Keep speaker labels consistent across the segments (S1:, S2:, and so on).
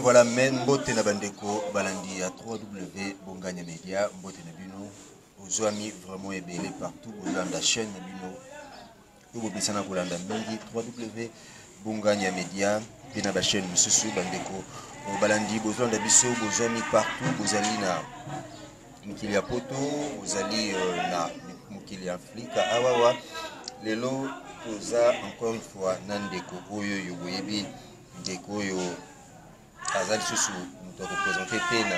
S1: voilà, même Mbote na bandeko balandi à 3W Bonganya Media, Mbote na bino, aux amis vraiment ébélés partout, aux amis de la chaîne na bino, vous bisana kolanda mingi 3W Bonganya Media, pena ba chaîne mususu bandeko balandi besoin de biso, aux amis partout, vous allez na mukili ya poto, vous allez na mukili ya Afrika, awawa, lelo toza encore une fois nandeko oyo yoboyebi ndeko yo azali susu nous représenter na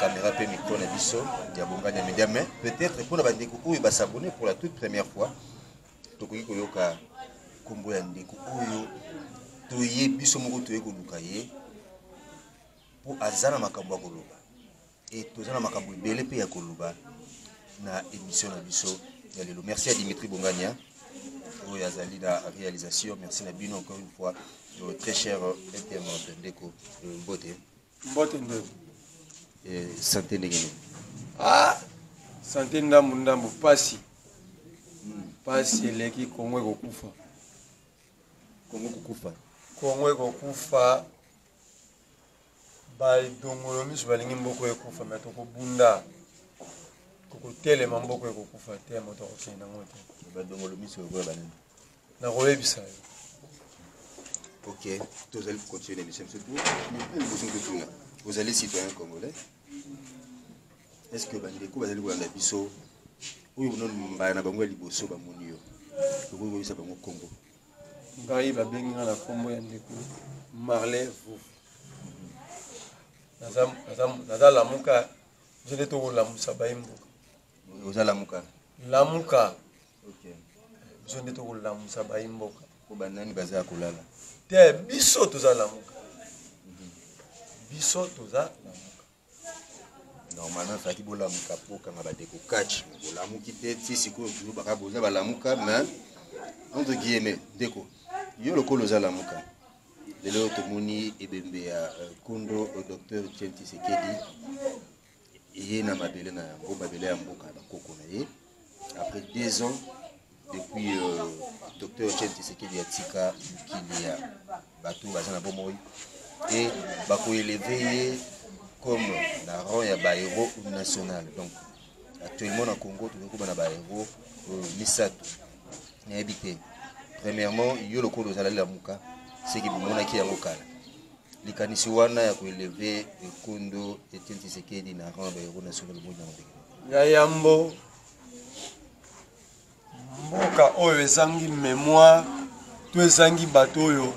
S1: caméra pe micro na biso ya Bonganya Media, mais peut-être pour na bandeko oyo ba s'abonner pour la toute première fois tokoki koyoka kombo ya ndeko oyo toye biso moko toye koluka ye po azana makambo ya koloba et tozana makambo ebele pe ya koloba na émission na biso ya lelo. Merci à Dimitri Bonganya oyo azali la réalisation. Merci na bino encore une fois très cher internaute ndeko Mbote
S2: ndeko
S1: santé ndenge
S2: santé ndambo pasi pasi eleki Kongo ekokufa Kongo ekokufa badongolo miso balingi mboko ekufa me tokobunda tokotelema mboko ekokufa te moto akokende yango te
S1: badongolo miso ekoya banini
S2: nakoyebisa yo.
S1: Ok, vous allez continuer l'émission. Vous allez citoyen congolais. Est-ce que vous allez voir la biso? Oui, vous n'avez pas de liboso, vous voyez ça au Congo.
S2: Ngai babenga na kombo ya ndeko Marley vous. Naza lamuka, je ne to lamusa baimbo.
S1: Vous allez lamuka.
S2: Lamuka.
S1: Ok.
S2: Je ne to lamusa baimbo.
S1: Ko banani baza kolala.
S2: Te biso toza lamuka. Biso toza lamuka.
S1: Normalement fati bola muka poka ngaba deko catch. Bola muki te ti siko baka boza ba lamuka mais entre guillemets deko. Yo lokolo za lamuka. Lelo tomoni ebembe ya Kondo docteur Chenti Sekedi. Yé na mabele na ngo mabele ya mboka ba koko na ye. Après 2 ans depuis docteur Chenti Sekedi atika mukili ya bato bazana bomoi et bako élevé comme la rang ya ba héros national. Donc actuellement na Congo tout ko na ba héros misato na habité. Premièrement yo lokolo za la muka c'est que mona ki yango kala likanisi wana ya ko élever Kondo et Chenti Sekedi na rang ba héros national mo na
S2: ya yambo mboka oyo ezangi mémoire to ezangi bato oyo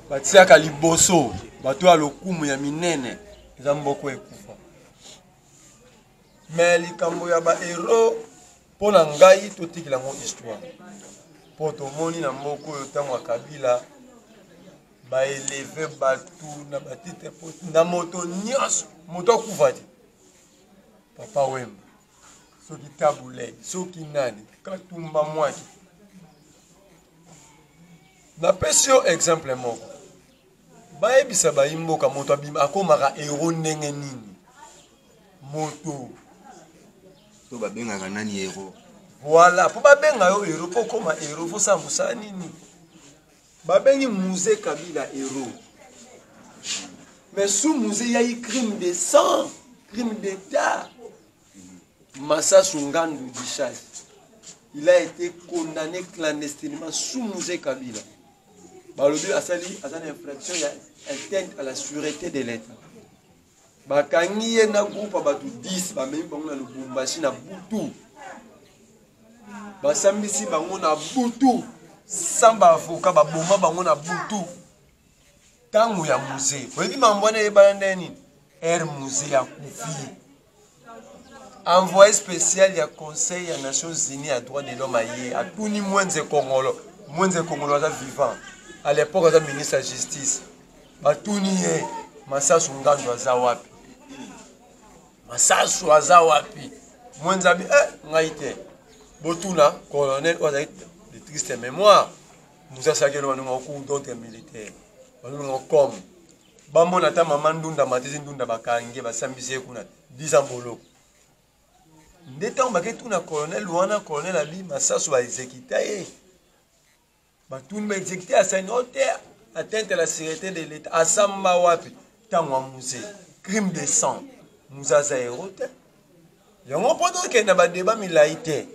S2: batiaka liboso bato ya lokumu ya minene eza mboko ekufa mais likambo ya bahero mpo na ngai totikela yango histoire mpo tomoni na mboka oyo ntango ya Kabila baeleve bato na batite na moto nyonso moto akufa te Papa Wemba soki Tabulei soki nani Katumba Mwaki napesi yo exemple moko bayebisa bayimboka moto abima akomaka hero ndenge nini moto
S1: to babengaka nani hero
S2: voilà po babenga yo hero po koma hero fo sa musala nini babengi Musée Kabila hero mais sous Musée yayi crime de sang crime d'état. Massassou Ngandou Dichal, il a été condamné clandestinement sous Musée Kabila. Balobi asali une infraction atteinte à la sûreté de l'État. Bakangi na groupe batu 10 ba memi bango na Lubumbashi na butu. Basambisi bango na butu. Samba avocat ba boma bango na butu. Tangu ya musée. Webi mambone ebana ndeni. Musée ya kufi. Envoyé spécial du Conseil des Nations Unies à droit de l'homme à Touni Mwenze Congolo vivant. À l'époque, il ministre de la Justice. Touni Massassou Ngandou Azawapi. Massassou Azawapi. Mwenze Abi, Ngaïte. Botuna, colonel, de triste mémoire. Nous avons sagé un cours d'autres militaires. Nous avons comme. Bambo Nata Mamandunda Matizin Dunda Bakange, Basambise Kuna, 10 ans bolo. Ndeta mbake tuna colonel wana colonel abi Massassou ba exécuté ba tuna ba exécuté à sa note atteinte à la sécurité de l'État asamba wapi ntango musée crime de sang muzaza héros te yango mpo tokende badeba milai te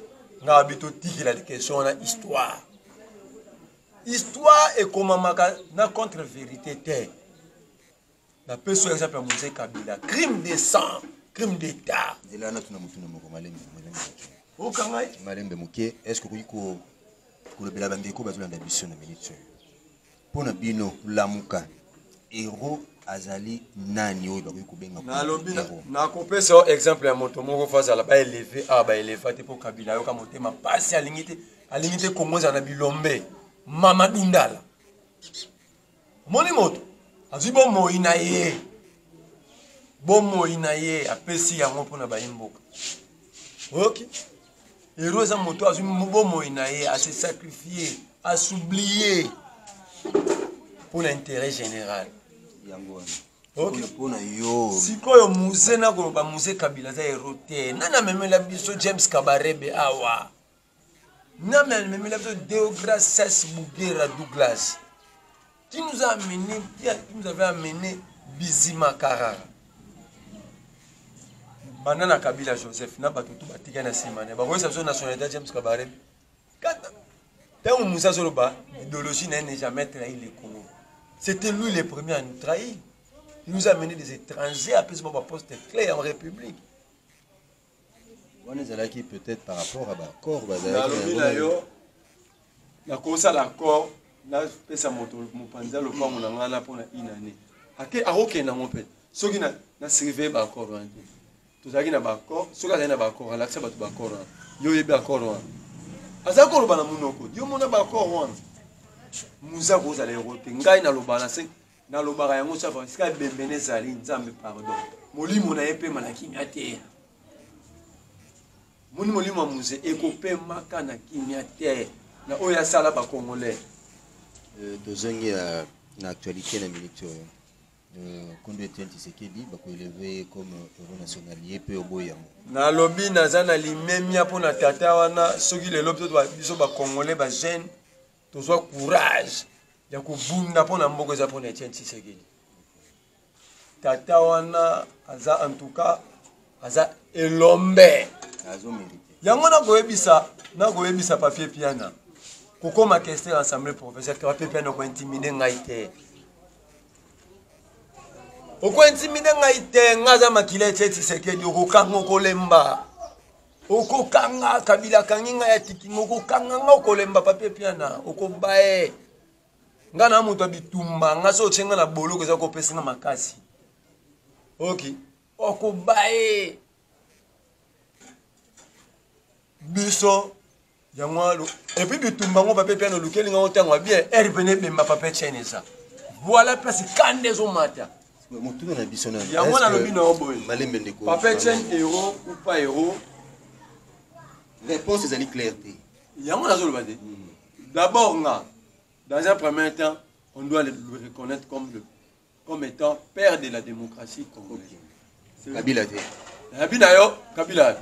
S2: nga bitotikela question na histoire histoire ekomamaka na contre vérité te napesi exemple ya musée Kabila crime de sang crime d'état
S1: elana tuna mutuna moko malembe
S2: okangai
S1: malembe moke est-ce que koyiko kolobela bandeko bazolanda biso na minute mpona bino lamuka héros azali nani oyo bakoki kobenga
S2: nalobi nakopesa yo exemple ya moto moko fo azala baeleve awa baeleva te mpo Kabila ayoka motema pasi alingi te kongo ezala na bilombe mama dundala omoni moto azwi bomoi na ye apesi yango mpona bayimboka ok héros eza moto azwi bomoi na ye ase sacrifie asoublier mpona intérêt général
S1: yango
S2: okay.
S1: Mpona yo
S2: sikoyo musée nakoloba musée Kabila aza héros te nani amemela biso James Kabarebe awa nani amemela biso Deogracias Bugera Douglas qui nous avait amené Bizima Karara banana Kabila Joseph na bato tout batika na simane bakoyesa biso nationalité James Kabarebe kata ntango musée azoloba idéologie na ye n'est jamais trahi le Congo. C'était lui le premier à nous trahir. Il nous a amené des étrangers à plus de poste clé en République.
S1: On est allé qui peut-être par rapport à l'accord.
S2: La cause à l'accord, là, pesa moto, mon panza, le corps, mon angala pour une année. À quel arroqué n'a mon père? Ceux qui n'a servi d'accord. Tout ça qui n'a pas d'accord, ceux qui n'a pas d'accord, à l'accès à tout d'accord. Yo yé d'accord. À ça qu'on le bana monoko. Yo mon d'accord. Muza goza le rote ngai na lobana se na lobaka yango chafa sika bembene zali nzambe pardon molimo na yepe malaki miate moni molimo muze ekope maka na kimia na oya sala ba congolais
S1: dozongi na actualité na minute Kondo Etienne Tshisekedi bako élevé comme héros national yepe oboya
S2: na lobi nazana limemia pona tata wana soki le lobi to biso ba congolais ba jeune tozwa courage ya kobunda mpona mboka eza mpona Etienne Tshisekedi tata wana aza en tout cas aza elombe yango nakoyebisa papier piana kokoma questeur assemblée professeur te papier piana okointimide ngai te okointimide ngai te nga aza makila Etienne Tshisekedi okokanga okolemba okokanga Kabila kangi ngai ya tikinga okokanga nga okolemba papier piana okobaye nga na moto bitumba nga so otyenga na boloko eza kopesa nga makasi ok okobaye biso yango et puis bitumba ngo papier piano lukeli nga otango bien RPN bemba papier chaîne ça voilà place kande zo mata
S1: motuno na biso na
S2: yango na lobi na oboy
S1: malembe ndeko
S2: papier chaîne héros ou pas héros
S1: réponse est claire
S2: yango na zo le bade d'abord nga dans un premier temps, on doit le reconnaître comme étant père de la démocratie congolaise.
S1: Kabila.
S2: Kabila.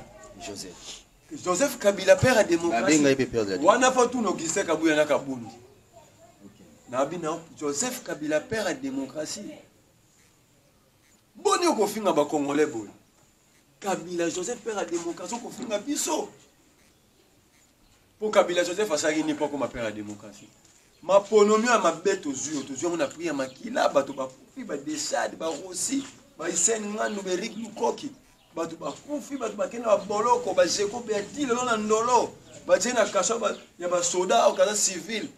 S1: Joseph
S2: Kabila, père de la démocratie. Wana fotu no gise kabuya na kabundi. Joseph Kabila, père de la démocratie. Boni okofinga ba congolais boy. Kabila Joseph père de la démocratie okofinga biso. Pour Kabila Joseph asagi ni pas comme père de la démocratie. Ma ponomio à ma bête aux yeux, on a pris à Makila, bato bakufi, ba desad, ba rossi, ba isen ngano, ba rik lukoki, bato bakufi, bato bakena ba boloko, ba jeko beati, le long ndolo, ba tena kasha ba ya ba soda au kaza civil.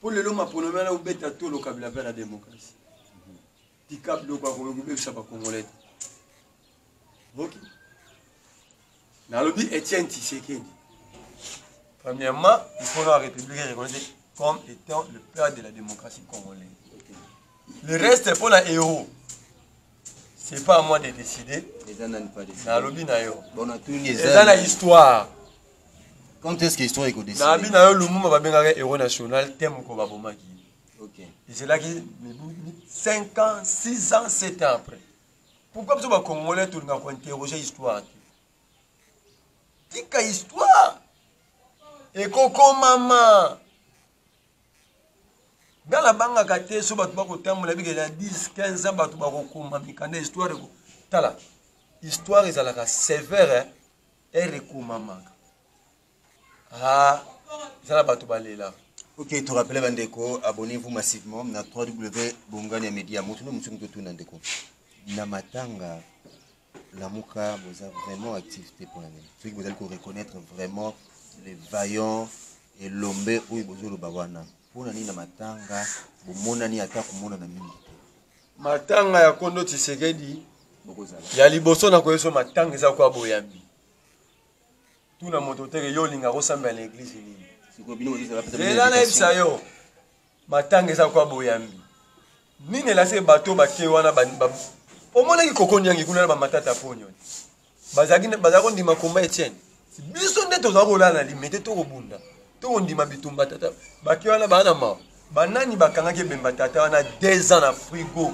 S2: Pour le long ma ponomio na ubeta tout le Kabila vers la démocratie. Tikab do ba ko be sa ba congolais. OK. Na lobi Etienne Tshisekedi. Premièrement, il faut la République reconnaître comme étant le père de la démocratie congolaise. Le reste pour les héros. Ce n'est pas à moi de décider. C'est dans l'histoire.
S1: Quand est-ce que l'histoire est décidée?
S2: Héros national, thème et c'est là que 5 ans, 6 ans, 7 ans après. Pourquoi les Congolais ont interrogé l'histoire? Tika histoire. Et Coco Maman. Dans la banque à côté, so batu bako tambo la bige la 10 15 ans batu bako kuma mikanda histoire ko. Tala. Histoire ezalaka sévère et rekumamaka. Ah, ça batu balela.
S1: Ok, tu rappelles Bandeko, abonnez-vous massivement na www.bongania media. Motuno mutu mutu nandeko. Na matanga la muka vous a vraiment activité pour l'année. Ceux qui vous allez reconnaître vraiment les vaillants et l'ombe ou bozo le bawana. Pour l'année na matanga, vous monani ata kumona na mingi.
S2: Matanga ya kondo Tshisekedi. Ya liboso na koyeso matanga za kwa boyambi. Tuna moto teke yo linga kosamba na église ni. Lela na ebisa yo matanga za kwa boyambi. Nini la se bato bake wana ba omona ki kokonyangi kuna ba matata ponyo. Bazako ndima komba Etienne. Biso nde toza kolala limete to kobunda. To ndima bitumba tata. Bake wana bana ma. Banani bakanga ke bemba tata wana 2 ans na frigo.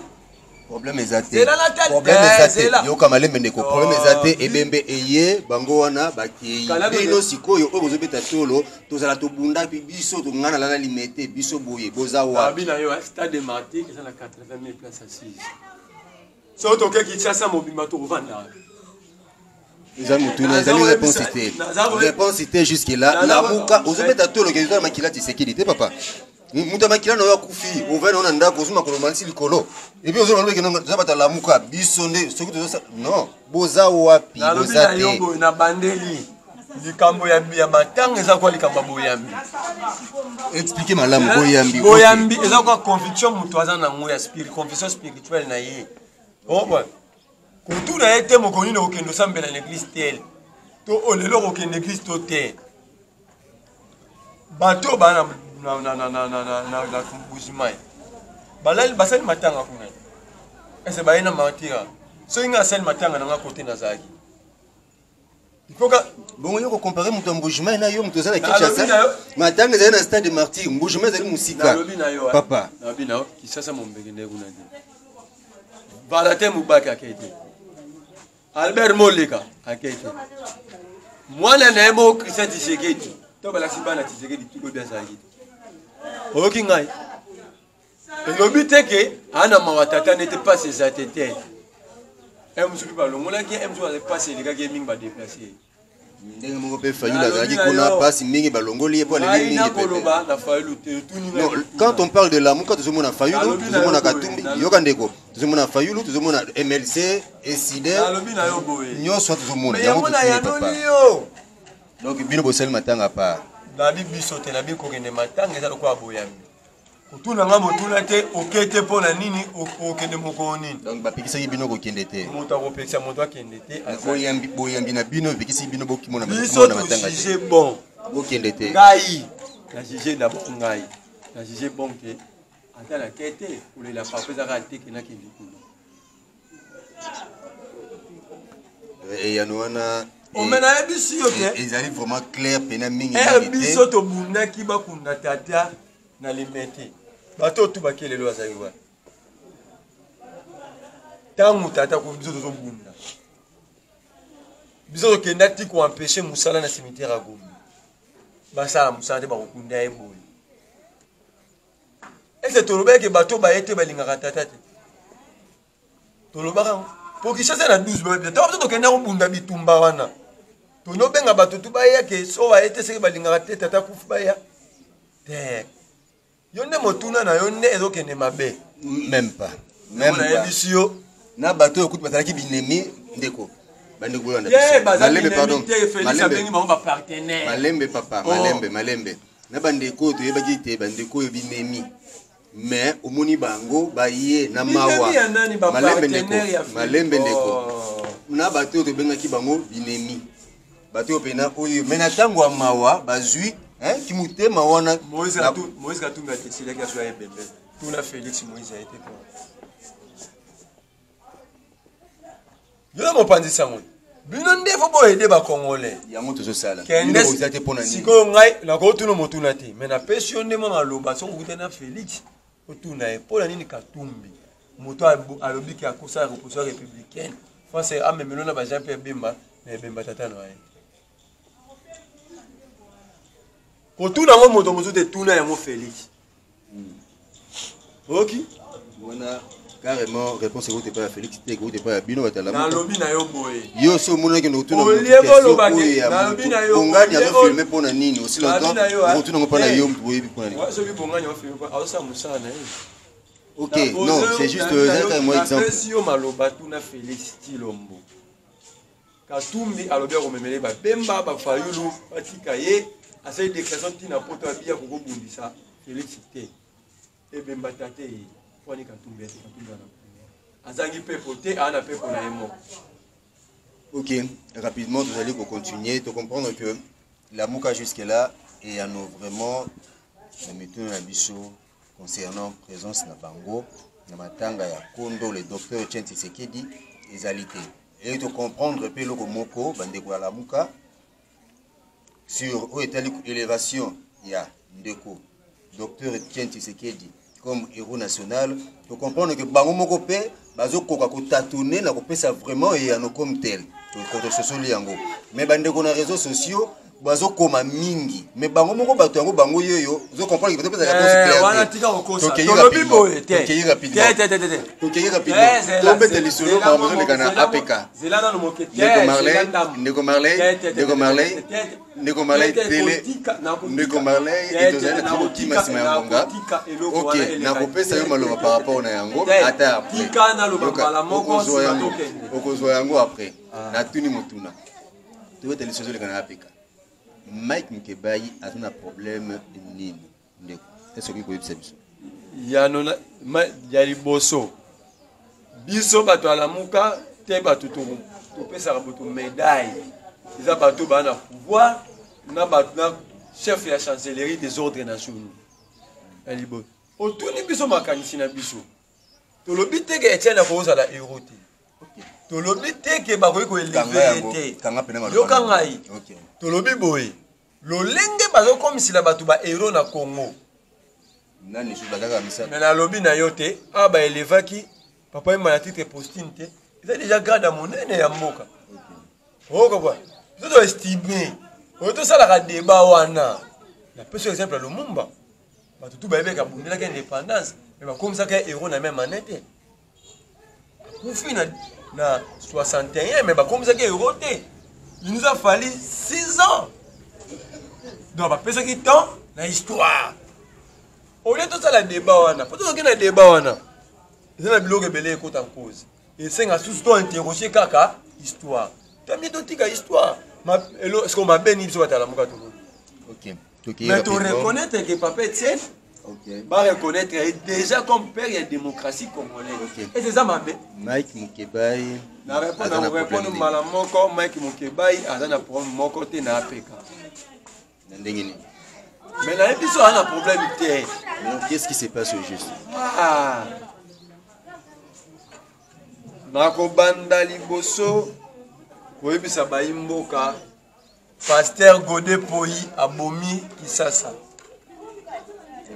S1: Problème ezate. Problème ezate. Yo kamalembe ndeko. Problème ezate ebembe eye bango wana baki. Bino sikoyo oyo bozobeta tolo tozala to bunda pi biso to ngana lana limete biso boye boza wa.
S2: Bina yo stade de Martyrs ça na 80 000 places assises. So to ke ki tsasa mobima to vanda.
S1: Ils ont une réponse citée. Réponse citée jusque-là. La mouka, aux hommes de tout le monde, makila Tshisekedi, papa. Mouta makila no yakufi, on va on anda kozuma kolomansi likolo. Et puis aux hommes qui n'ont pas la mouka, bisonde, ce que tu sais, non. Boza wapi, boza te.
S2: Na bandeli. Likambo ya matanga eza kwa likambo boyambi.
S1: Expliquez malamu boyambi.
S2: Boyambi eza kwa conviction mutu azana ngoya spirit, conviction spirituelle na ye. Oh bon. Quand a été mon connu au Kendo Sambe dans l'église telle, to olelo au Kendo l'église telle. Bateau bana na kumbuzimai. Balal basal matanga kuna. Ese baina matira. So inga sel matanga na côté na zaki. Il faut que
S1: bon yo comparer mon embouchement na yo mtoza na Kinshasa. Matanga za na stade de Martyrs, embouchement za musika. Papa.
S2: Na bina ki sasa mombegende kuna ndi. Balate mubaka akete. Albert Moleka akete. Mwana na emo Christian Tshisekedi. To bala sibana Tshisekedi tuko biazaki. Oki ngai. Elobi teke ana mawatata n'était pas ses attétés. Musuki balongola ki musuki ale passer les gars qui ming ba déplacer.
S1: Ndenge moko pe fayulu azaki kuna passe mingi balongoli po ale mingi pe. Quand on parle de l'amour quand tout le monde a fayulu, tout le monde a katumbi, yoka ndeko. Tout le monde a fayulu, tout le monde a MLC, SID. Nyo soit tout le monde. Donc bino bosel matanga pa.
S2: Na biso te na biko kende matanga eza ko aboyami. Otuna nga motuna te okete pona nini okende moko nini.
S1: Donc bapikisa bino ko kende te.
S2: Moto akopekisa moto akende te.
S1: Boyambi na bino bikisi bino bokimona
S2: matanga. Biso bon.
S1: Bokende te.
S2: Ngai. Na jige d'abord ngai. Na jige bon te. Ata la kete pour la papa za raté que na kende kuna.
S1: Et yanwana
S2: omena ebisi yo te.
S1: Ils arrivent vraiment clair pena mingi.
S2: Biso to bunda ki bakunda tata na limete. Bato tu bakelelo azaiwa. Tangu tata ko biso to bunda. Biso to kenda ti ko empêcher musala na cimetière à Gombe. Basala musala te ba kokunda eboy. Est-ce que toloba ke bato ba ete balinga tata te. Toloba pour que ça na 12 ba. Tawo to kenda ko bunda bitumba wana. Tono benga bato tu ba ya ke so ba ete se balinga tata kufu ba ya. Te. Yonde motuna na yonde ezokende mabe.
S1: Même pas. Même pas. Na bato okuti bazalaki binemi ndeko. Bandeko wana. Malembe pardon. Malembe papa, malembe. Na bandeko to yebaki te bandeko yo binemi. Mais omoni bango baye na mawa. Malembe ndeko. Na bato to bengaki bango binemi. Bato pena oyo mena tango wa mawa bazui. Hein, qui moutait ma wana
S2: Moïse Katumbi a décidé qu'il soit bébé. Tout la Félix Moïse a été quoi. Yo na mopandi sango. Bino ndefo bo aider ba congolais.
S1: Yango tozo sala.
S2: Moïse a été pona ni. Siko ngai na ko tuna motuna te. Mais na pession nde mama loba so ko na Félix. Otuna e pona nini Katumbi. Moto alobi ki akosa reposition républicaine. France a memelo na ba Jean Pierre Bemba, mais Bemba tata no ai. Ko tuna ngo moto mozo te tuna yango Félix. Ok.
S1: Voilà. Carrément, réponse écoutez pas à Félix, écoutez pas à Bino, à la
S2: Dans lobby na yo boy.
S1: Yo, c'est au monde qui nous tourne
S2: au lieu de l'obagé, dans lobby na yo.
S1: On gagne à filmer pour la nini. Aussi longtemps, on tourne pas la yom pour y pour la nini.
S2: Ouais, celui pour gagner on filme pas. Ah ça Moussa na.
S1: Ok, non, c'est juste un moi exemple.
S2: Si yo maloba tout na Félix Tilombo. Katumbi alobia ko memele ba bemba ba fayulu batika ye asa déclaration tina poto abia ko bundisa Félix T. Et bemba tate Kwani Katumbi na azangi pepo te ana pepo na emo.
S1: Ok, rapidement, vous allez continuer de comprendre que la Mouka jusque-là est à nous vraiment mettons un biseau concernant présence na bango na matanga ya Kondo le docteur Etienne Tshisekedi ezalité. Et de comprendre peu le moko bandeko ya la Mouka sur l'élévation il y a ndeko docteur Etienne Tshisekedi comme héros national, de comprendre que bango moko pe bazo koka ko tâtonner na ko pesa vraiment et à nous comme tel contre social yango mais bandeko na réseaux sociaux bazo koma mingi mais bango moko bato yango bango yoyo zo comprendre que peut-être la réponse claire
S2: wana tika okosa
S1: to rapidement to bete lisolo ba besoin de kana APK
S2: zelana no moke
S1: Ndeko Marley télé Ndeko Marley et to zana tiko kima sima ya mbonga ok na kopesa yo maloba par rapport na yango ata
S2: tika na loba bala moko
S1: okozwa yango après na tuni motuna to bete lisolo de kana APK Mike Mkebai a un problème nini ndeko est-ce que vous pouvez savoir
S2: ya no ya liboso biso bato ala muka te bato to pesa ka boto médaille ils a bato bana pouvoir na bato na chef ya chancellerie des ordres nationaux ya liboso otuni biso makanisi na biso to lobi te ke Etienne ko za la héros te to lobi te ke ba ko élever te yo kangai to lobi boy lolenge bazo komisila bato ba héros na Congo
S1: nani sou bazaka misa
S2: mais na lobi na yo te a ba élevaki papa il m'a titre postine te c'est déjà grade monene ya mboka oko quoi tout doit estimer tout ça la débat wana la personne exemple Lumumba bato tout ba ebeka bundela ka indépendance mais ba comme ça ka héros na même année te kufi na 61 mais ba comme ça ka héros te il nous a fallu 6 ans donc ba pesa ki temps na histoire au lieu tout ça la débat wana faut que na débat wana ils ont biloko belé écoute en cause et c'est un surtout interroger kaka histoire tambi to tika histoire ma est-ce qu'on m'a béni sur la muka tout
S1: ok
S2: mais tu reconnaître que papa Etienne va reconnaître déjà comme père il y a démocratie congolaise et c'est ça ma bé
S1: Mike Mkebai
S2: na répondre malamoko Mike Mkebai azana problème moko te na APK
S1: ndengini
S2: mais là il y a un problème te
S1: qu'est-ce qui se passe au juste
S2: nakobanda liboso koyebisa bayimboka Pasteur Godé Poi abomi Kisasa.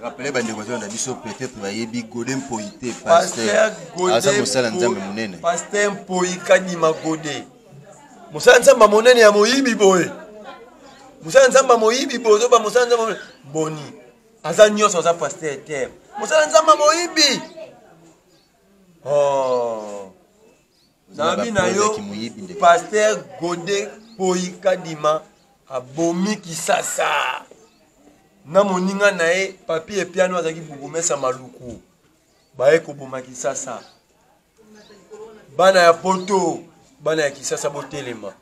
S1: Rappelez bandeko na biso peut-être bayebi Godé Poi te
S2: Pasteur Godé Pasteur Poi Kadima Godé Mosala nzamba monene ya moyibi boye Mosala nzamba moyibi bozo ba mosala nzamba boni aza nyonso aza pasteur te mosala nzamba moyibi Zambi na yo Pasteur Godé Poi Kadima abomi Kisasa na moninga na ye papier piano azaki bugumesa maluku baye ko boma Kisasa bana ya poto bana ya Kisasa botelema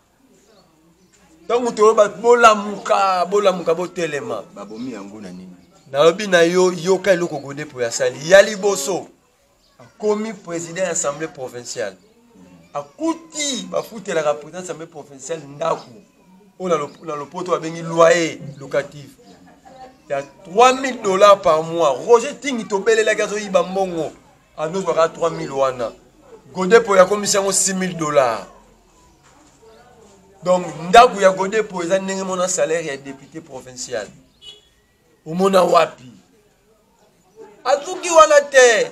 S2: tangu to bola muka botelema
S1: babomi yango na nini
S2: na lobi na yo yoka eloko Godé Poi ya sali ya liboso akomi président de l'Assemblée provinciale akuti bafuti la présidence de l'Assemblée provinciale ndaku on a le poto abengi loyer locatif il y a $3,000 par mois Roger Tingi tobele la gazo yiba mbongo ando zwaka 3,000 wana Godé Poi ya komisa ngo $6,000 donc ndaku ya Godé Poi za ndenge mona salaire ya député provincial umona wapi atuki wana te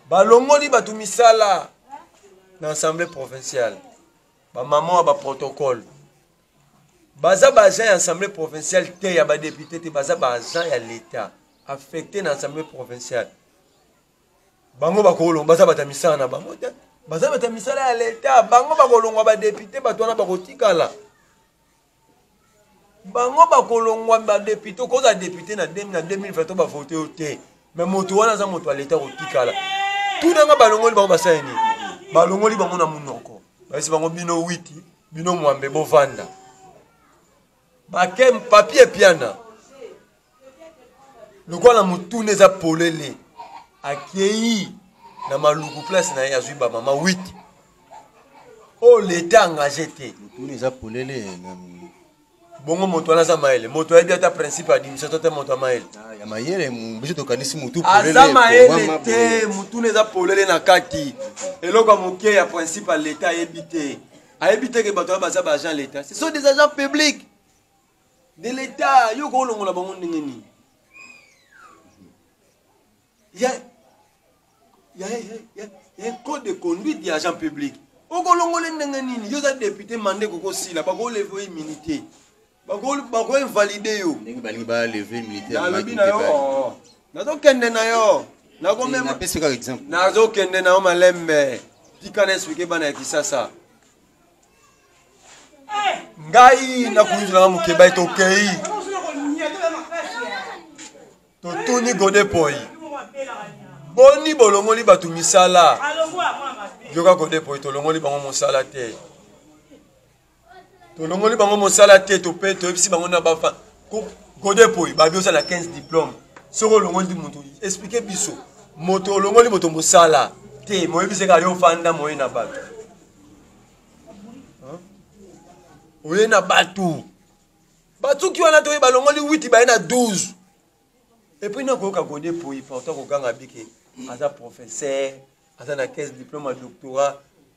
S2: balongoli batu misala na assemblée provinciale ba maman ba protocole baza ba agent ya assemblée provinciale te ya ba député te baza ba agent ya l'état affecté dans l'Assemblée provinciale. Bango bakolong baza batamisana na bango te. Baza batamisana à l'État. Bango bakolongwa ba député batwana bakotikala. Bango bakolongwa ba député koza député na 2020 ba voter au té. Mais moto wana za moto à l'État kotikala. Tout nanga balongoli bango basani. Balongoli bango na munoko. Basi bango bino 8 bino mwambe bovanda. Bakem papier piana. Lokola mutune za polele. Akei na maluku place na yazwi ba mama 8. Oh l'État engagé te.
S1: Mutune za polele na
S2: bongo moto wana za maele. Moto ayebi ata principe administrateur te moto maele.
S1: Ah ya maele mbiso tokanisi mutu polele.
S2: Aza maele te mutune za polele na kati. Eloko moke ya principe à l'État ayebi te. Ayebi te ke bato baza ba agent l'État. Ce sont des agents publics de l'État. Yo ko longola bango ndengeni. Il y a un code de conduite des agents publics. Au Golongolé Nengani, il y a des députés mandés Koko Sila, Bago lever immunité. Bago invalider yo.
S1: Ba lever militaire.
S2: Na lobi na yo. Na zo kende na yo. Na ko même.
S1: Na pese ka exemple.
S2: Na zo kende na yo malembe. Tika na expliquer bana kisasa. Ngai na kuyuzula mukeba itokei. Totuni gode poi. Boni bolongoli batu misala. Yoka gode poi tolongoli bango mosala te. Tolongoli bango mosala te to pe to bisi bango na bafa. Gode poi ba biosa na 15 diplômes. Soko longoli mutu expliquer biso. Moto longoli moto mosala te mo bise ka yo fanda mo na batu. Oye na batu. Batu ki wana to ba longoli 8 ba na 12. Et puis, nous avons gagné pour y faire un professeur, un 15 diplômes de doctorat.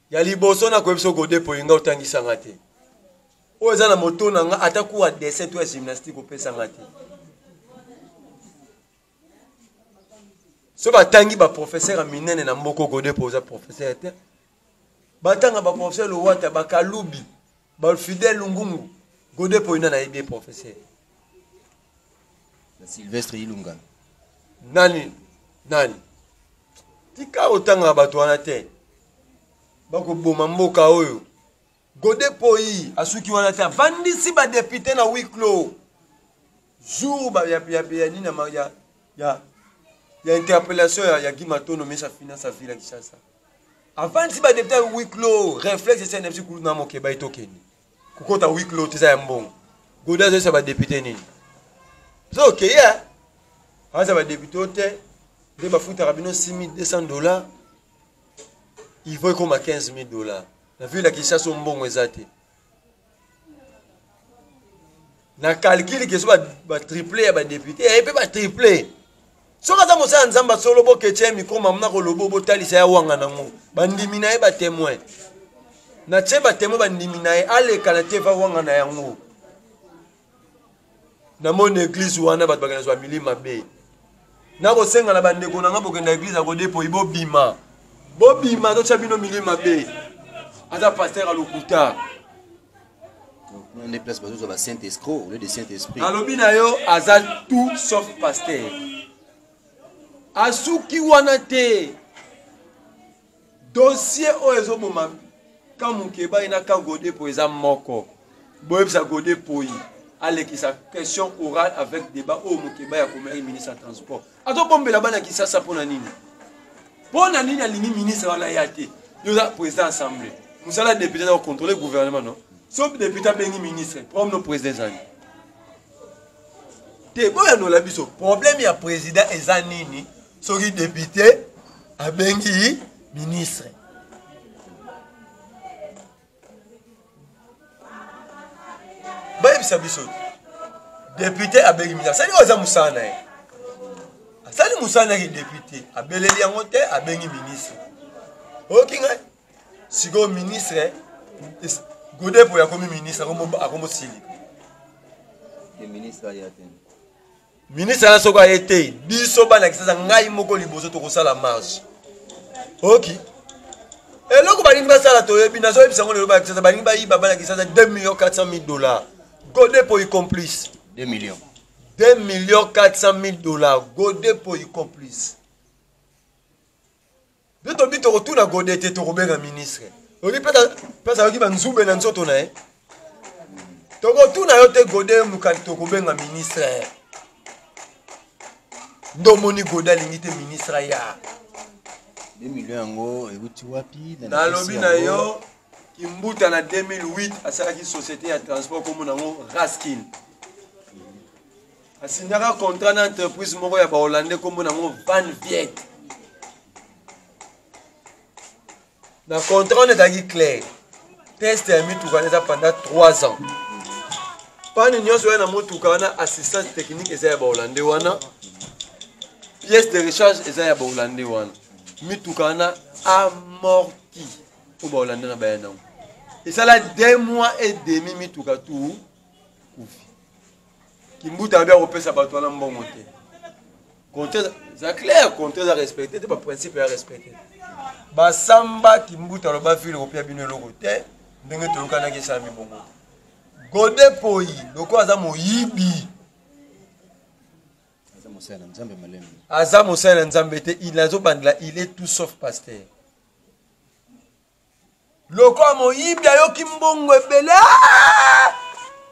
S2: Il y a des personnes qui ont gagné pour y faire un sangate. Ou ils ont moto nanga ataku a décès toi gymnastique au sangate. Ce batangi ba professeur a minene na mboko gagné pour un professeur. Batanga ba professeur le wata ba kalubi ba fidèle lungungu gagné pour une anaïbe professeur.
S1: Sylvestre Ilunga.
S2: Nani. Tika otanga bato wana te. Bako boma mboka oyo. Gode poi asuki wana te. Vandisi ba député na huis clos. Jour ba ya nina ma ya interpellation ya Guy Matono mais sa finance à ville Kinshasa. Avant si ba député huis clos, réflexe c'est n'importe quoi na mokeba itokeni. Kokota huis clos teza ya mbongo. Gode zo sa ba député nini. C'est ok, yeah. Quand ça va débuter, il va foutre à $6,200. Il faut comme à $15,000. La ville qui chasse un bon exaté. Na calcul que soit triplé à député, et puis triplé. So kaza mosa nzamba solo bo keche mi koma mna ko lobo bo talisa ya wanga nango. Bandimina e ba témoin. Na che ba témoin bandimina e ale kala te va wanga na yango. Na mon église wana bat bagana so milima be na ko senga na bandeko na ngabo kenda église a ko depo ibo bima to chabino milima be ata pasteur a lokuta
S1: on est place bazo ba saint escroc au lieu de saint esprit
S2: alobi na yo azal tout sauf pasteur asuki wana te dossier o ezo boma kamukeba ina ka gode po eza moko boyebisa gode po avec sa question orale avec débat au Mokeba ya comme ministre de transport. Ato bombe la bana ki sasa pona nini? Pona nini alingi ministre wala yate. Yo za président assemblée. Musala député na contrôler gouvernement non. Sauf député bengi ministre, comme nos présidents zani. Te boya no la biso. Problème ya président ezanini, soki député a bengi ministre. Baïb Sabiso, député à Bélimina, ça dit aux Amoussana. Ça dit Moussana qui est député, à Béléliangote, à Béni ministre. Ok, si go ministre, Godé pour y avoir ministre, à comme Sili.
S1: Le ministre a été.
S2: Ministre a soka été, bisoba na kisa ngai moko liboso to kosala marche. Ok. Et là, quand on va faire la toile, on va $2,400,000. Godé pour y complice.
S1: 2 millions.
S2: $2,400,000 Godé pour y complice. Bito bito retourne Godé te robenga ministre. Ori pesa ki banzube na nzoto na to retourne yo te Godé mukali to robenga ministre. Domoni Godé lingite ministre ya.
S1: 2 millions ngo ebuti wapi
S2: na lobi na yo Kimbuta na 2008 asalaki société ya transport comme nango Raskin. Asignaka contrat na entreprise moko ya ba Hollandais comme nango Van Viet. Na contrat on est clair. Test a mis tout pendant 3 ans. Pas de nyonso na motuka wana assistance technique eza ya ba Hollandais wana. Pièce de recharge eza ya ba Hollandais wana. Mituka wana amorti. Et ça là 2 mois et demi mituka tout kufi. Kimbuta bien repère sa bateau na mbongo te. Compter c'est clair, compter à respecter, c'est pas principe à respecter. Ba samba Kimbuta loba file repère bino loko te, ndenge to kana ke sa mi bongo. Godé poi, loko aza moyibi. Aza mosala nzambe te, il azo bandla, il est tout sauf pasteur. Loko moyibi ayoki mbongo ebele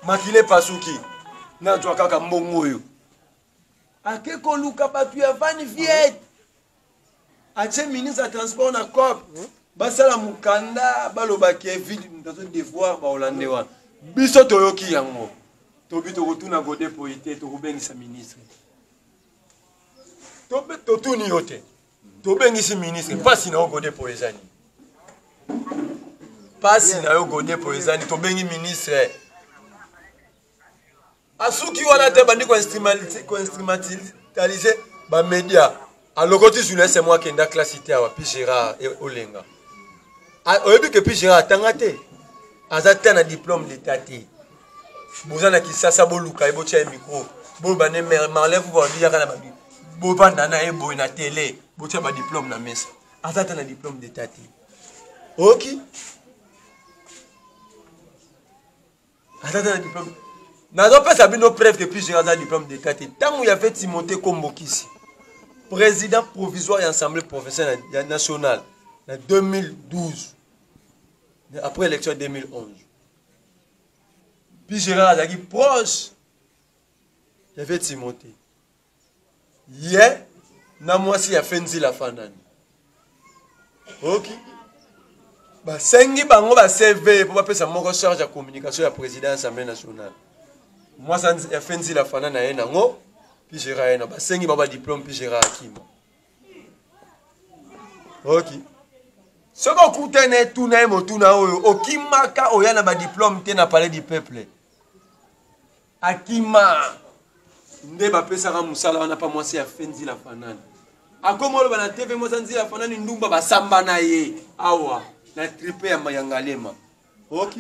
S2: makile pasuki na jwa kaka mbongo yo akeko luka batu ya Van Viet ache ministre ya transport na COP basala mukanda baloba ke vide ndazo devoir ba Hollandais wana biso toyoki yango tobito kotuna Godé poité to kubengisa ministre to tuni yote to bengisi ministre pasi na Godé poezani pasi na yo Godé poezani to bengi ministre asuki wana te bandi ko instrumentaliser ba média alokoti sur laisse moi kenda classité wa Pigera et Olenga oyebi que Pigera tangate azata na diplôme d'état te bozana ki sasa boluka ebo tia micro bo bane m'enlève vous dire kana babi bo banda na ebo na télé bo tia ba diplôme na mesa azata na diplôme d'état te OK azata na diplôme nazo pesa bino preuve que Pigera a diplôme d'état te tant il y avait Timothée Kombokisi président provisoire de l'Assemblée professionnelle nationale en 2012, après l'élection 2011. Puis Gérard a dit proche, il y avait Timothée. Hier, moi aussi, il y a fait la fanane. Ok. Bah, sengi bango ba CV pour pas ça mon charge de communication à président de l'Assemblée nationale. Moi ça il y a fait la fanane na yenango. Puis Gérard na ba sengi baba diplôme puis Gérard akima. OK. Ce qu'on coûte tout na mo tout na oyo okimaka oya na ba diplôme te na palais du peuple. Akima nde ba pesa ka musala wana pa mwasi ya fenzi la fanane. Akomo lo bana TV mo sanzi la fanane ndumba ba samba na ye awa na tripe ya mayangalema. OK.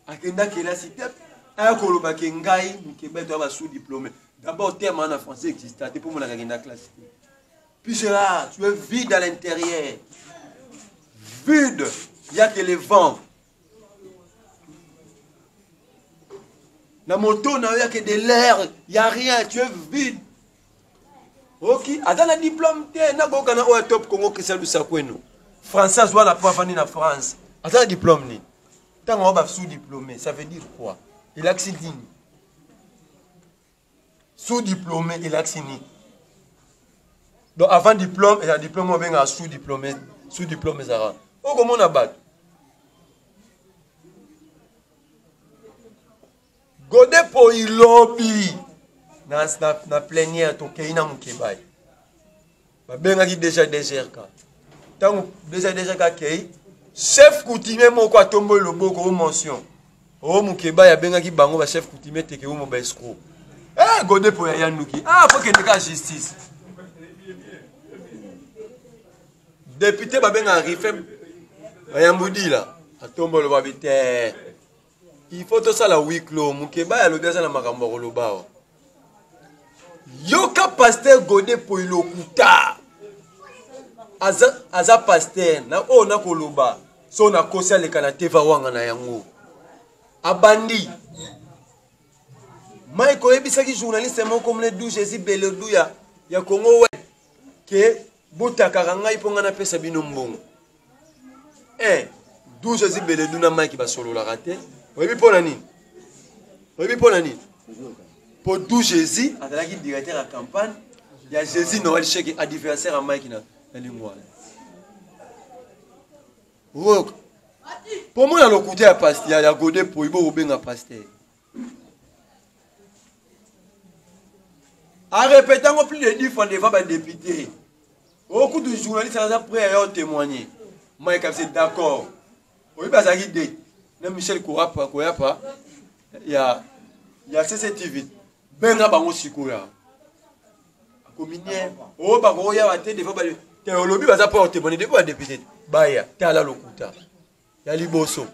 S2: Akenda kela cité akolo ba ke ngai mkebeto ba sous diplômé. D'abord, le terme en français existe. C'est pour moi la classe. Puis Gérard, tu es vide à l'intérieur. Vide. Il n'y a que le vent. La moto, il n'y a que de l'air. Il n'y a rien. Tu es vide. Ok. Dans le diplôme, tu es un top Congo qui s'est Français, soit la prof en France. Dans le diplôme, tant on va sous-diplômé, ça veut dire quoi? Il a accident. Sous-diplômé, il a fini. Donc avant diplôme, il a diplôme, on a sous-diplômé, sous-diplômé, ça va. Oh, comment on a battu? Godé pour il lobby. Na plénière, to keina mukebay. Ba benga ki déjà DGRK. Tant déjà DGRK kei, chef coutumier moko atombo loboko o mention. O mukebay benga ki bango ba chef coutumier teke o mo ba escroc. Eh, Godé pour Yanouki. Ah, faut qu'il y ait la justice. Député Babenga Rifem, Yamboudi là, à tomber le babité. Il faut tout ça la huis clos. Moukeba y a le bien ça la makambo le bas. Yoka pasteur Godé pour le kuta. Aza pasteur na o na koloba. So na kosa le kanate va wanga na yango. Abandi. Mike oyebisaki journaliste moko mne du Jésus Belodu ya Congo ouais ke botakaka ngai mpo ngai napesa bino mbongo. Du Jésus Belodu na Mike basololaka te. Oyebi mpo na nini? Oyebi mpo na nini? Po du Jésus azalaki directeur ya campagne ya Jésus Noël Cheke adversaire ya Mike na lingwana. Rock. Pour moi, dans le côté à pasteur, il y a Godé pour y avoir un pasteur. En répétant plus de 10 fois devant les députés, beaucoup de journalistes sont prêts à témoigner. Moi, je suis d'accord. Oui, parce que Michel Koyapa, il y a CCTV. Ben Rabango Sikoya. Communien. Oh, bah, il y a des fois, il y a un lobby, il y a pas témoigner devant les députés. Baya, tu as là le couta. Ya liboso.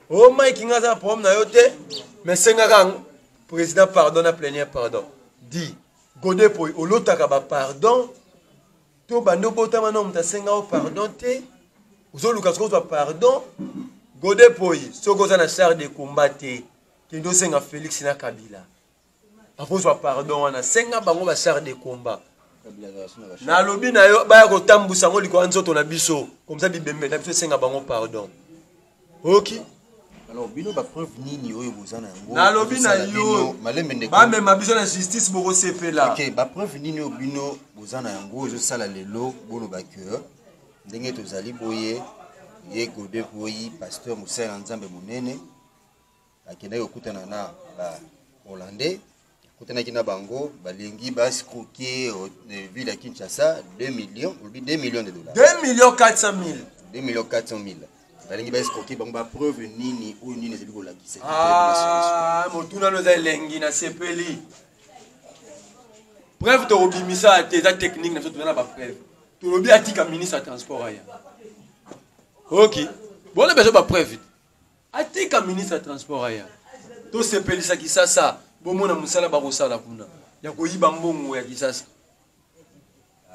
S2: Oh Mike ngaza problème na yote mais sengaka président pardon na plénière pardon. Dit Godé poy olotaka ba pardon to bando botama no mta senga o pardon te. Ozoluka ko pardon Godé poy soko za na char de combattre kendo senga Félix na Kabila. Afo so pardon na senga bango ba char de combat. Na lobi na yo baya ko tambusa ngo liko anzoto na biso comme ça bibembe na biso senga bango pardon. OK.
S1: Alors bino ba preuve nini oyo bozana ngo.
S2: Na lobi na yo
S1: malembe ndeko.
S2: Ba même biso na justice boko sepela.
S1: OK, ba preuve nini oyo bino bozana ngo zo sala lelo bolo ba cœur. Ndenge tozali boye ye Godé boyi pasteur Moussa Nzambe Munene. Akenda yokutana na ba Hollandais. Kotenaki na bango balengi bas croquer ville à Kinshasa 2 millions de dollars.
S2: 2,4 millions.
S1: 2,4 millions. Balengi bas croquer bango ba preuve nini ou nini ezali ko lakisa.
S2: Motuna no za lengi na sepeli. Preuve to obimisa te za technique na to na ba preuve. To lobi atika ministre transport aya. OK. Bon na besoin ba preuve. Atika ministre transport aya. To sepeli sa kisasa. Bomona musala bakosala kuna ya koyiba mbongo ya kisasa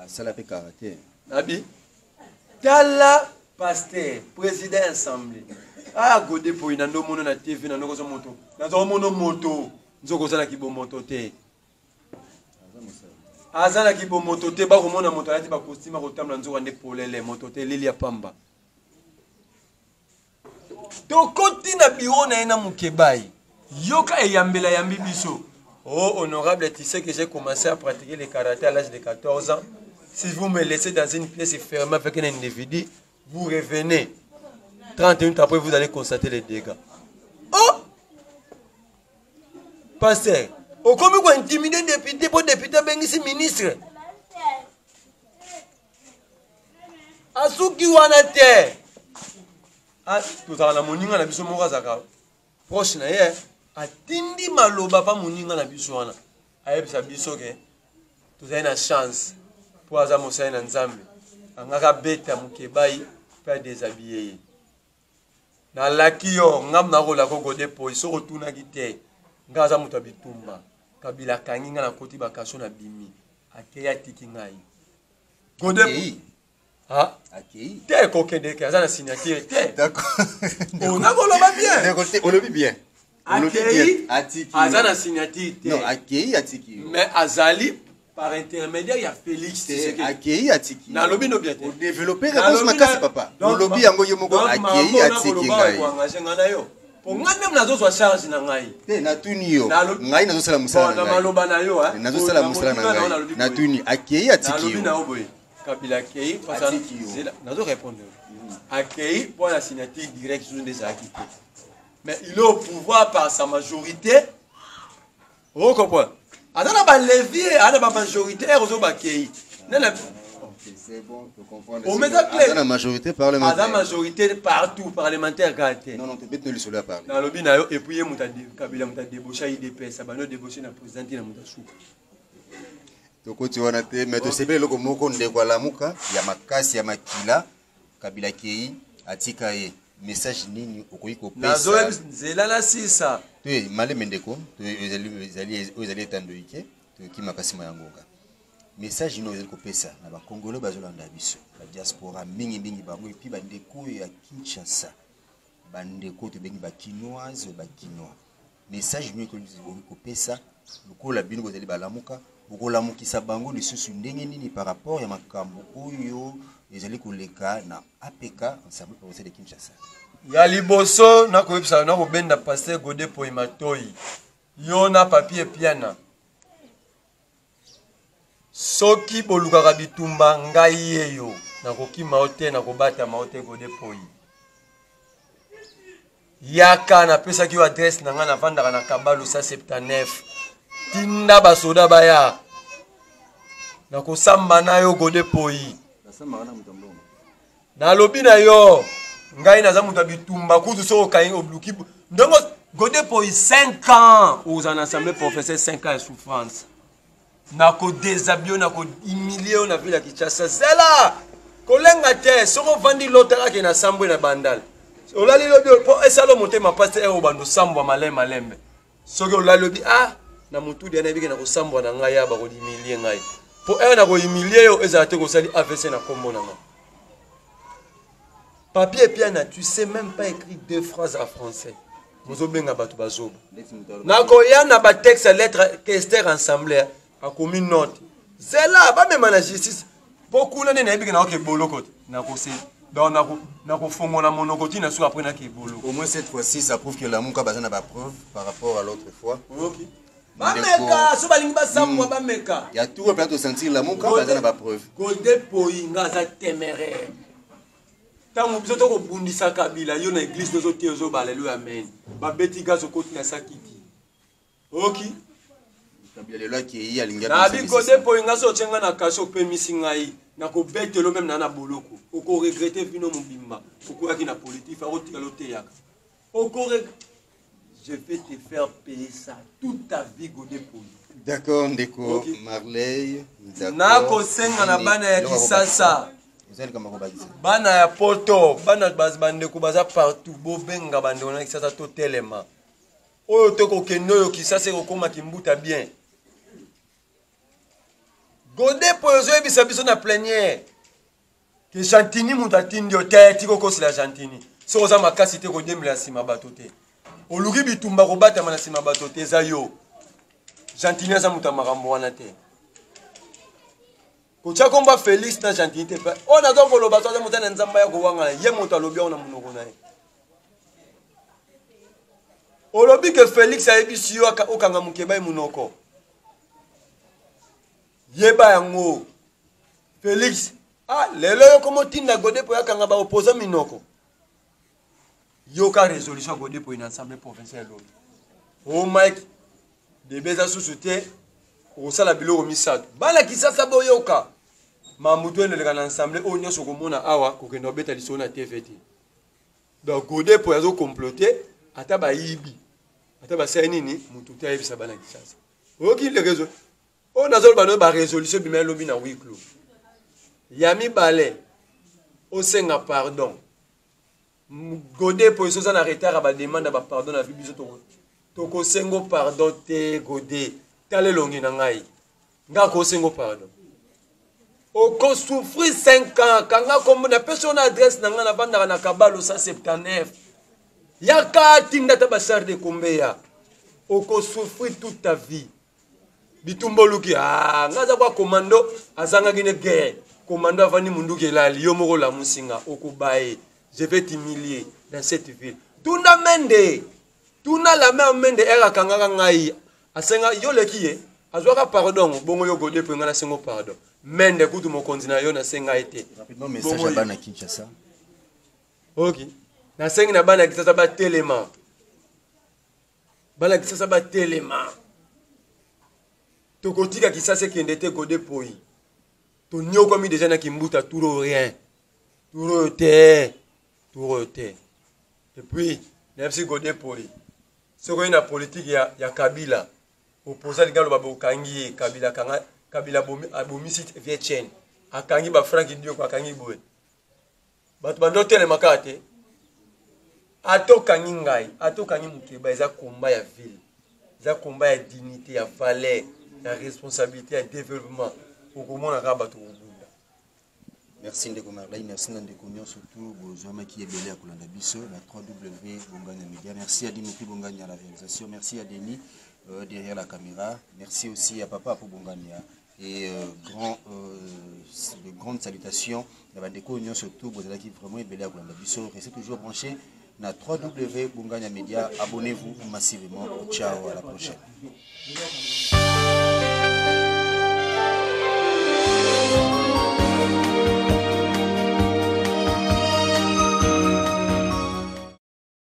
S1: sala pe karaté
S2: abi tala pasteur président assemblée Godé po ina ndo mono na TV na ndoko zo moto na zo mono moto nzoko sala kibomoto te azala kibomoto te ba komona moto alati ba costume ko tamla nzoko nde polele moto te lili ya pamba to koti na bureau na ina mukebai Yoka et Yambela Yambi Biso. Oh, honorable, tu sais que j'ai commencé à pratiquer le karaté à l'âge de 14 ans. Si vous me laissez dans une pièce fermée avec un individu, vous revenez. 30 minutes après, vous allez constater les dégâts. Oh! Pasteur, au comme vous intimidez député pour député, ben ici ministre. Asuki wanate. Ah, tout à la moninga na biso moko zaka. Proche na ye. Atindi maloba pa moninga na biso wana ayebisa biso ke tozali na chance po aza mosali na Nzambe angaka beta mukebai pa déshabiller ye na laki yo ngam na rola ko Godé po so kotunaki te ngaza moto bitumba Kabila kangi nga na koti bakaso na bimi akeya tiki ngai Godé ah
S1: akei
S2: te kokende ke aza na signature te
S1: d'accord
S2: on a koloba bien
S1: d'accord on le vit bien.
S2: Akei, Azana signature.
S1: Non, Akei Atiki.
S2: Mais Azali, par intermédiaire, il y a Félix.
S1: Akei Atiki.
S2: Na lobby no bien.
S1: Au développer réponse makasi papa. Le lobby yango yomoko Akei Atiki ngai.
S2: Pour moi même nazo so charge na ngai.
S1: Te na tuni yo. Ngai nazo sala musala na ngai.
S2: Na maloba na yo ha.
S1: Nazo sala musala na ngai. Na tuni Akei Atiki.
S2: Na lobby na oboy. Kabila Akei parce que nazo répondre. Akei pour la signature directe sur des acquittés. Mais il est au pouvoir par sa majorité. Vous comprenez? Adana ba levier, adana ba majorité, ozo ba kei.
S1: C'est bon, tu comprends.
S2: Adana
S1: majorité parlementaire.
S2: Adana majorité partout parlementaire gâté.
S1: Non, tu peux te le soler parler.
S2: Dans le binayo et puis muta Kabila muta débaucher IDP, ça va nous débaucher na président na muta sou.
S1: Toko tu wana te, mais tu sais bien loko moko ndeko lamuka ya makasi ya makila Kabila kei atika ye. Message nini okoyiko pesa
S2: nazo zela na sisa
S1: tu male mendeko tu ezali tandoike tu kimakasima yangonga message nini ezali ko pesa na ba congolais bazolanda biso la diaspora mingi bango et puis bandeko ya Kinshasa bandeko to bengi ba kinoise ba kinois message nous que nous kopesa lokola bino bozali balamuka okolamukisa bango lisusu ndenge nini par rapport ya makambo oyo ezali koleka na APK ensemble province de Kinshasa.
S2: Ya liboso na koyebisa na kobenda pasteur Godé Poimatoi yo na papier piana soki bolukaka bitumba ngai yeyo nakokima ote nakobata maote Godé Poi yaka napesaki yo adresse na nga navandaka na Kabalo 179 tinda basoda baya nakosamba na yo Godé Poi nalobi na yo ngai naza muta bitumba kutu so kayi obluki ndongo Godé Poi 5 ans aux en assemblée professeur 5 ans de souffrance nako déshabiller nako humilier na ville ya Kinshasa zela kolenga te soko vandi lotaka ke na sambwe na bandal olali lobi po esalo motema paste e obando sambwa malembe soki olali lobi ah na mutu dia na biki na kosambwa na ngai ya ba ko humilier ngai po e na ko humilier yo ezala te ko sali AVC na kombo na ngai. Papier piana, tu sais même pas écrire 2 phrases en français. Mozobenga batu bazoba. Nako ya na ba texte lettre Kester ensemble a commis note. C'est là ba même na justice. Beaucoup na na biki na ke boloko. Nako se donc nako fongo na monokoti na sou après na ke boloko.
S1: Au moins cette fois-ci ça prouve que l'amuka bazana ba preuve par rapport à l'autre fois.
S2: OK. Ba meka so balingi ba samwa ba meka.
S1: Ya tout peut sentir l'amuka bazana ba preuve.
S2: Godé Poi ngaza téméraire. Tango biso to kobundisa Kabila yo na église nozo tezo balelo amen babeti gazo koti na sakiti oki
S1: Kabila lelo ki yi alinga
S2: na bi Godé Poi ngaso tsenga na kaso pe misingai na ko betelo même na boloko oko regretter vino mobimba oko yaki na politique fa otika lote yaka oko je vais te faire payer ça toute ta vie Godé Poi.
S1: D'accord ndeko okay. Marley d'accord
S2: na ko senga na bana ya Kisasa bana ya poto bana bazbandeko baza partout bobenga bande on a Kisasa to telema oyo to ko kendo yo Kisasa ko koma kimbuta bien Godé Poi zo ebisa biso na plénière que Chantini muta tindi o tete ko kosi la Chantini so za makasi te ko demla sima bato te oluki bitumba ko bata mana sima bato te za yo Chantini za muta makambo wana te Kocha komba Félix na Chantini te pa on a donc loba to za muta na nzamba ya ko wanga ye muta lobi ona munoko na ye olobi que Félix a ebisi yo okanga mukeba munoko yeba yango Félix ah lelo yo komo tinda Godé Poi akanga ba opposant minoko yo ka résolution Godé Poi na assemblée provinciale l'autre oh Mike de beza susute o sala biloko misato bala Kisasa boyoka mamuto ene le na assemblée o nyoso ko mona awa ko kendo beta liso na TVT donc Godé Poi azo comploter ata ba yibi ata ba sai nini mutu ta yebisa bana Kisasa oki le réseau on a zolo ba résolution bi melo bi na huis clos yami balé o senga pardon Godé Poi so za na retard ba demande ba pardon na biso to ko sengo pardon te Godé tale longi na ngai nga ko sengo pardon o ko souffrir 5 ans kanga comme na personne adresse na nga na banda na Kabalo 179 yaka tinda ta basar de kombeya o ko souffrir toute ta vie bitumboluki ah ngaza kwa commando azanga gine guerre commando avani munduki elali yo moko la musinga okubaye je vais t'humilier dans cette ville tunda mende tuna la main mende era kangaka ngai asenga yo lekiye azwaka pardon bongo yo Godé Poi ngana sengo pardon mende kutu mokonzi na yo na senga ete
S1: rapidement message à bana Kinshasa
S2: OK na sengi na bana Kisasa ba telema bana Kisasa ba telema tokotika Kisasa kende te Godé Poi to nyoko mi déjà na kimbuta turo rien turo te et puis merci Godé Poi soko ina politique ya Kabila opposant ligalo babo kangi Kabila bomisi Vietchen akangi ba Frank Dio kwa kangi boy batu bando tele makate atokangi ngai atokangi mukeba eza komba ya ville eza komba ya dignité ya valeur ya responsabilité ya développement okomona ka batu kubunda
S1: Merci Ndeko Marley, merci Ndeko Nyon, surtout Bozoma qui est belé à Kolanda Bisso, la 3W Bonganya Media. Merci à Dimitri Bonganya à la réalisation, merci à Denis derrière la caméra, merci aussi à Papa pour Bonganya. Et de grandes salutations à Ndeko Nyon, surtout Bozala qui vraiment est belé à Kolanda Bisso. Restez toujours branchés na 3W Bonganya Media. Abonnez-vous massivement. Ciao, à la prochaine.